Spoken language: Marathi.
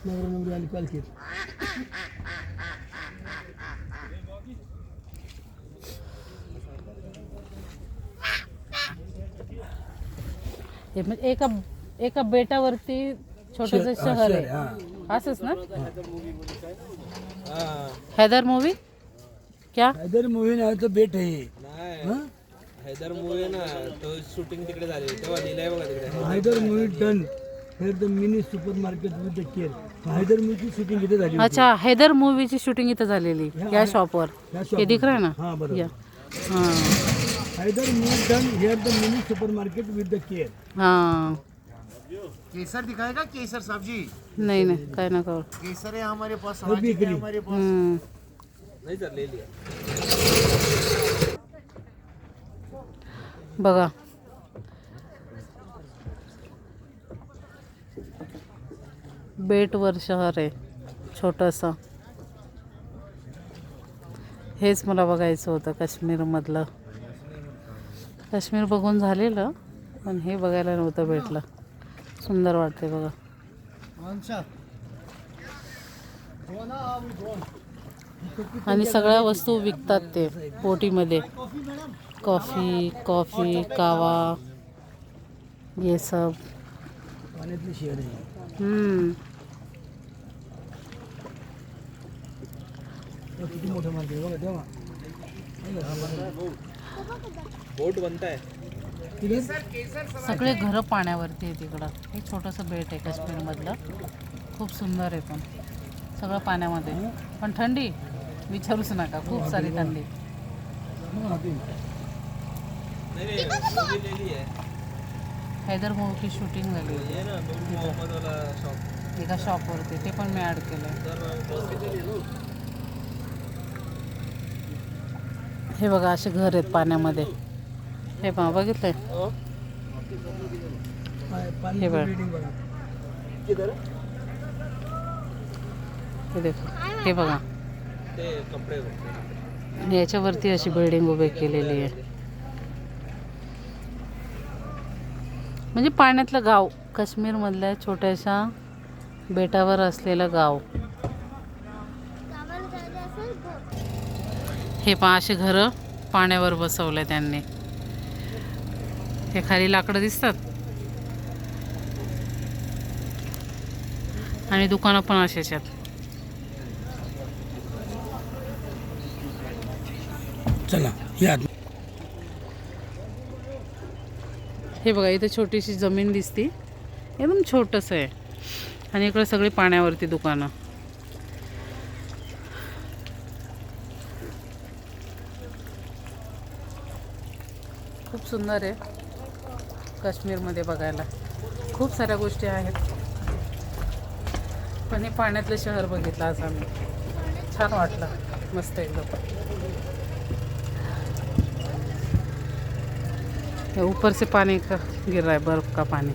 नवरा नवरी आली पालखीत. हे म्हणजे एका एका बेटावरती छोटंसं शहर आहे असंच ना. हैदर मूवी क्या हैदर मूवी नावाचं बेट आहे. नाही हैदर मूवी ना तो शूटिंग तिकडे झाली तेव्हा लिहिलंय बघा तिकडे Haider movie done here the mini super market with the care. Haider मूवीची शूटिंग इथे झाली होती. अच्छा हैदर मूवीची शूटिंग इथं झालेली या शॉपवर. या हे shop दिख रहा है ना. हाँ बरोबर. या हां Haider movie done here the mini super market with the care. हां. केसर दिखाएगा केसर साहब जी. नाही नाही काय नका. केसर है हमारे पास. वो भी करी. हमारे पास नाही सर ले लिया बघा बेटवर शहर आहे छोटंसं. हेच मला बघायचं होतं काश्मीरमधलं. काश्मीर बघून झालेलं पण हे बघायला नव्हतं भेटलं. सुंदर वाटते बघा. आणि सगळ्या वस्तू विकतात ते पोटीमध्ये. कॉफी कावा ये सब. पाण्यातली शहर आहे. किती मोठं मार्केट बघा तेव्हा. बोट बनताय सगळे घरं पाण्यावरती आहे तिकडं. हे छोटंसं बेट आहे काश्मीरमधलं. खूप सुंदर आहे पण सगळं पाण्यामध्ये. पण थंडी विचारूच नका. खूप सारी थंडी. नाही मूवी ले ली है हैदर मूवीची शूटिंग झाली होती ये ना मोहम्मद वाला शॉप एका शॉपवरती. ते पण मी ॲड केलं. हे बघा असे घर आहेत पाण्यामध्ये. हे पहा बघितलंय. हे बघ हे देखो. हे बघा ते कपडे याच्यावरती अशी बिल्डिंग उभी केलेली आहे. म्हणजे पाण्यातलं गाव. काश्मीरमधल्या छोट्याशा बेटावर असलेलं गाव. हे पहा असे घरं पाण्यावर बसवले त्यांनी. हे खाली लाकडं दिसतात आणि दुकानं पण असेच आहेत. चला या. हे बघा इथे छोटीशी जमीन दिसती. एकदम छोटंसं आहे आणि इकडे सगळी पाण्यावरती दुकानं. खूप सुंदर आहे काश्मीरमध्ये बघायला. खूप साऱ्या गोष्टी आहेत पण हे पाण्यातलं शहर बघितलं आज आम्ही. छान वाटलं. मस्त एकदम. ऊपर से पानी का गिर रहा है, बर्फ का पानी.